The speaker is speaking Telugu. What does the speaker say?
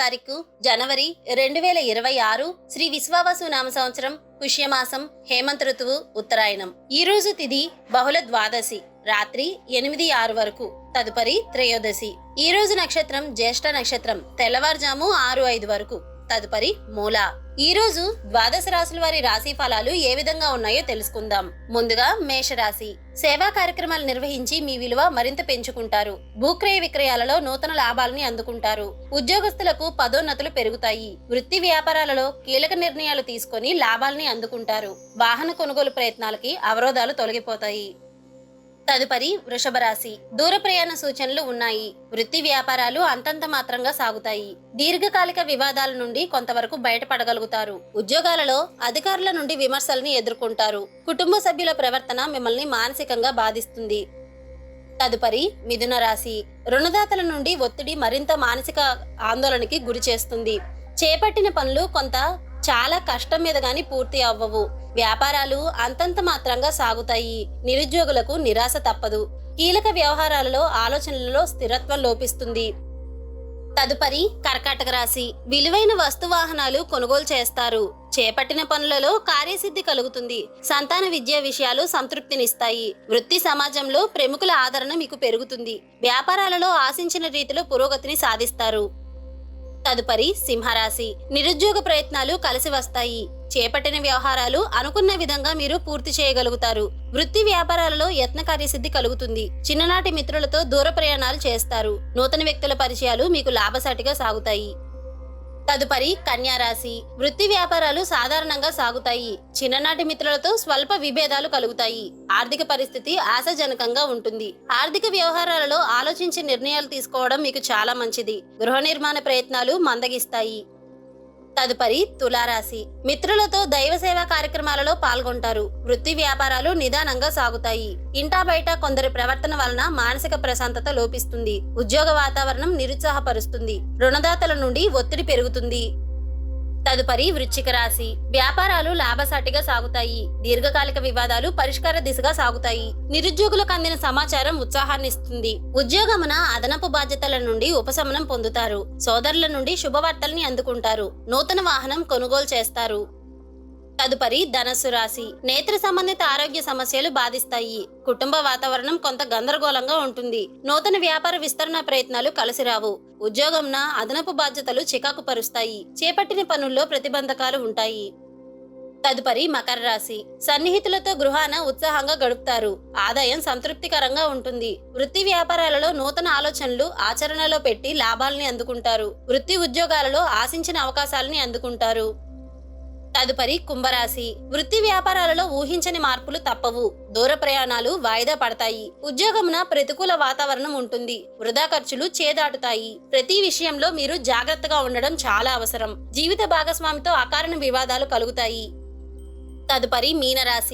తారీఖు జనవరి 2026 శ్రీ విశ్వావసు నామ సంవత్సరం పుష్యమాసం హేమంత ఋతువు ఉత్తరాయణం. ఈ రోజు తిథి బహుళ ద్వాదశి రాత్రి 8:06 వరకు. తదుపరి త్రయోదశి. ఈ రోజు నక్షత్రం జ్యేష్ఠ నక్షత్రం తెల్లవారుజాము 6:05 వరకు. తదుపరి మూల. ఈ రోజు ద్వాదశ రాశుల వారి రాశి ఫలాలు ఏ విధంగా ఉన్నాయో తెలుసుకుందాం. ముందుగా మేషరాశి. సేవా కార్యక్రమాలు నిర్వహించి మీ విలువ మరింత పెంచుకుంటారు. భూక్రయ విక్రయాలలో నూతన లాభాలని అందుకుంటారు. ఉద్యోగస్తులకు పదోన్నతులు పెరుగుతాయి. వృత్తి వ్యాపారాలలో కీలక నిర్ణయాలు తీసుకొని లాభాలని అందుకుంటారు. వాహన కొనుగోలు ప్రయత్నాలకి అవరోధాలు తొలగిపోతాయి. తదుపరి వృషభ రాశి. దూర ప్రయాణ సూచనలు ఉన్నాయి. వృత్తి వ్యాపారాలు అంతంత మాత్రంగా సాగుతాయి. దీర్ఘకాలిక వివాదాల నుండి కొంతవరకు బయటపడగలుగుతారు. ఉద్యోగాలలో అధికారుల నుండి విమర్శల్ని ఎదుర్కొంటారు. కుటుంబ సభ్యుల ప్రవర్తన మిమ్మల్ని మానసికంగా బాధిస్తుంది. తదుపరి మిథున రాశి. రుణదాతల నుండి ఒత్తిడి మరింత మానసిక ఆందోళనకి గురి చేస్తుంది. చేపట్టిన పనులు చాలా కష్టం మీద గాని పూర్తి అవ్వవు. వ్యాపారాలు అంతంత మాత్రంగా సాగుతాయి. నిరుద్యోగులకు నిరాశ తప్పదు. కీలక వ్యవహారాలలో ఆలోచనలలో స్థిరత్వం లోపిస్తుంది. తదుపరి కర్కాటక రాశి. విలువైన వస్తువాహనాలు కొనుగోలు చేస్తారు. చేపట్టిన పనులలో కార్యసిద్ధి కలుగుతుంది. సంతాన విద్యా విషయాలు సంతృప్తినిస్తాయి. వృత్తి సమాజంలో ప్రముఖుల ఆదరణ మీకు పెరుగుతుంది. వ్యాపారాలలో ఆశించిన రీతిలో పురోగతిని సాధిస్తారు. తదుపరి సింహరాశి. నిరుద్యోగ ప్రయత్నాలు కలిసి వస్తాయి. చేపట్టిన వ్యవహారాలు అనుకున్న విధంగా మీరు పూర్తి చేయగలుగుతారు. వృత్తి వ్యాపారాలలో యత్న కార్యసిద్ధి కలుగుతుంది. చిన్ననాటి మిత్రులతో దూర ప్రయాణాలు చేస్తారు. నూతన వ్యక్తుల పరిచయాలు మీకు లాభసాటిగా సాగుతాయి. తదుపరి కన్యారాశి. వృత్తి వ్యాపారాలు సాధారణంగా సాగుతాయి. చిన్ననాటి మిత్రులతో స్వల్ప విభేదాలు కలుగుతాయి. ఆర్థిక పరిస్థితి ఆశాజనకంగా ఉంటుంది. ఆర్థిక వ్యవహారాలలో ఆలోచించి నిర్ణయాలు తీసుకోవడం మీకు చాలా మంచిది. గృహ నిర్మాణ ప్రయత్నాలు మందగిస్తాయి. తదుపరి తులారాశి. మిత్రులతో దైవ సేవా కార్యక్రమాలలో పాల్గొంటారు. వృత్తి వ్యాపారాలు నిదానంగా సాగుతాయి. ఇంటా బయట కొందరి ప్రవర్తన వలన మానసిక ప్రశాంతత లోపిస్తుంది. ఉద్యోగ వాతావరణం నిరుత్సాహపరుస్తుంది. రుణదాతల నుండి ఒత్తిడి పెరుగుతుంది. తదుపరి వృశ్చిక రాశి. వ్యాపారాలు లాభసాటిగా సాగుతాయి. దీర్ఘకాలిక వివాదాలు పరిష్కార దిశగా సాగుతాయి. నిరుద్యోగులకు అందిన సమాచారం ఉత్సాహాన్నిస్తుంది. ఉద్యోగమున అదనపు బాధ్యతల నుండి ఉపశమనం పొందుతారు. సోదరుల నుండి శుభవార్తల్ని అందుకుంటారు. నూతన వాహనం కొనుగోలు చేస్తారు. తదుపరి ధనస్సు రాశి. నేత్ర సంబంధిత ఆరోగ్య సమస్యలు బాధిస్తాయి. కుటుంబ వాతావరణం కొంత గందరగోళంగా ఉంటుంది. నూతన వ్యాపార విస్తరణ ప్రయత్నాలు కలిసి రావు. ఉద్యోగంన అదనపు బాధ్యతలు చికాకు పరుస్తాయి. చేపట్టిన పనుల్లో ప్రతిబంధకాలు ఉంటాయి. తదుపరి మకర రాశి. సన్నిహితులతో గృహాన ఉత్సాహంగా గడుపుతారు. ఆదాయం సంతృప్తికరంగా ఉంటుంది. వృత్తి వ్యాపారాలలో నూతన ఆలోచనలు ఆచరణలో పెట్టి లాభాలని అందుకుంటారు. వృత్తి ఉద్యోగాలలో ఆశించిన అవకాశాలని అందుకుంటారు. తదుపరి కుంభరాశి. వృత్తి వ్యాపారాలలో ఊహించని మార్పులు తప్పవు. దూర ప్రయాణాలు వాయిదా పడతాయి. ఉద్యోగమున ప్రతికూల వాతావరణం ఉంటుంది. వృధా ఖర్చులు చేదాటుతాయి. ప్రతి విషయంలో మీరు జాగ్రత్తగా ఉండడం చాలా అవసరం. జీవిత భాగస్వామితో అకారణ వివాదాలు కలుగుతాయి. తదుపరి మీనరాశి.